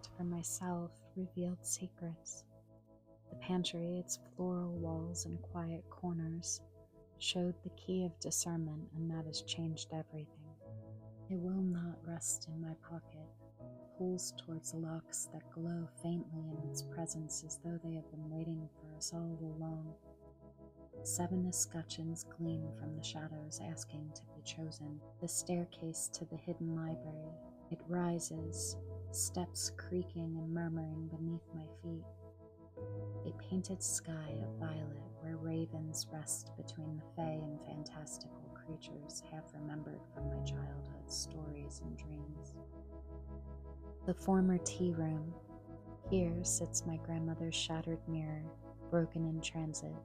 unlocked for myself revealed secrets. The pantry, its floral walls and quiet corners, showed the key of discernment, and that has changed everything. It will not rest in my pocket, pulls towards the locks that glow faintly in its presence as though they have been waiting for us all along. 7 escutcheons gleam from the shadows, asking to be chosen. The staircase to the hidden library. It rises, steps creaking and murmuring beneath my feet. A painted sky of violet where ravens rest between the fey and fantastical creatures half remembered from my childhood stories and dreams. The former tea room. Here sits my grandmother's shattered mirror, broken in transit.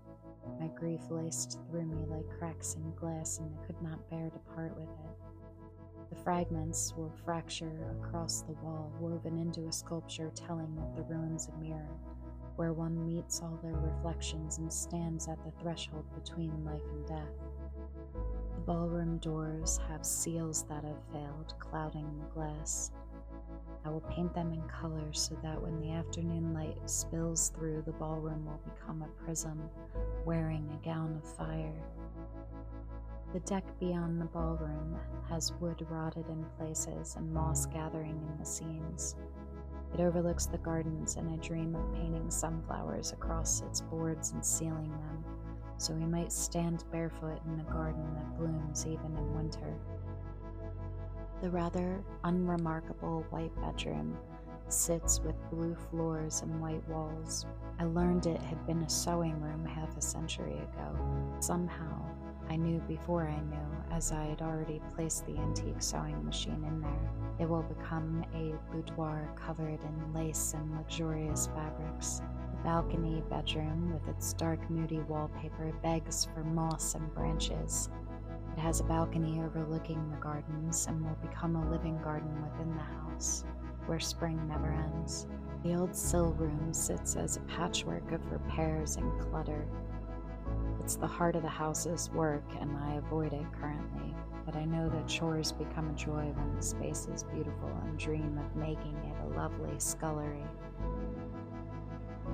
My grief laced through me like cracks in glass, and I could not bear to part with it. The fragments will fracture across the wall, woven into a sculpture telling of the ruins a mirror, where one meets all their reflections and stands at the threshold between life and death. The ballroom doors have seals that have failed, clouding the glass. I will paint them in color so that when the afternoon light spills through, the ballroom will become a prism, wearing a gown of fire. The deck beyond the ballroom has wood rotted in places and moss gathering in the seams. It overlooks the gardens, and I dream of painting sunflowers across its boards and sealing them, so we might stand barefoot in a garden that blooms even in winter. The rather unremarkable white bedroom sits with blue floors and white walls. I learned it had been a sewing room half a century ago. Somehow, I knew before I knew, as I had already placed the antique sewing machine in there. It will become a boudoir covered in lace and luxurious fabrics. The balcony bedroom, with its dark, moody wallpaper, begs for moss and branches. It has a balcony overlooking the gardens and will become a living garden within the house, where spring never ends. The old sill room sits as a patchwork of repairs and clutter. It's the heart of the house's work, and I avoid it currently, but I know that chores become a joy when the space is beautiful, and dream of making it a lovely scullery.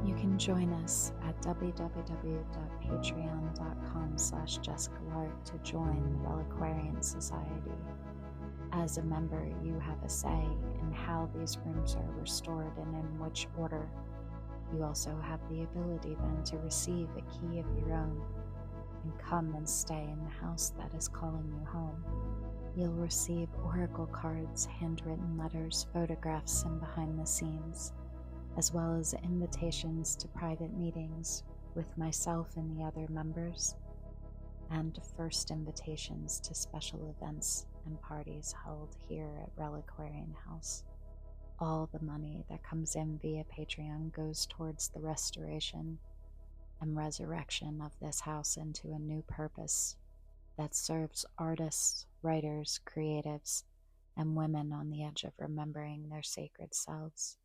You can join us at www.patreon.com/JessicaLark to join the Reliquarian Society. As a member, you have a say in how these rooms are restored and in which order. You also have the ability then to receive a key of your own and come and stay in the house that is calling you home. You'll receive oracle cards, handwritten letters, photographs, and behind the scenes, as well as invitations to private meetings with myself and the other members, and first invitations to special events and parties held here at Reliquarian House. All the money that comes in via Patreon goes towards the restoration and resurrection of this house into a new purpose that serves artists, writers, creatives, and women on the edge of remembering their sacred selves.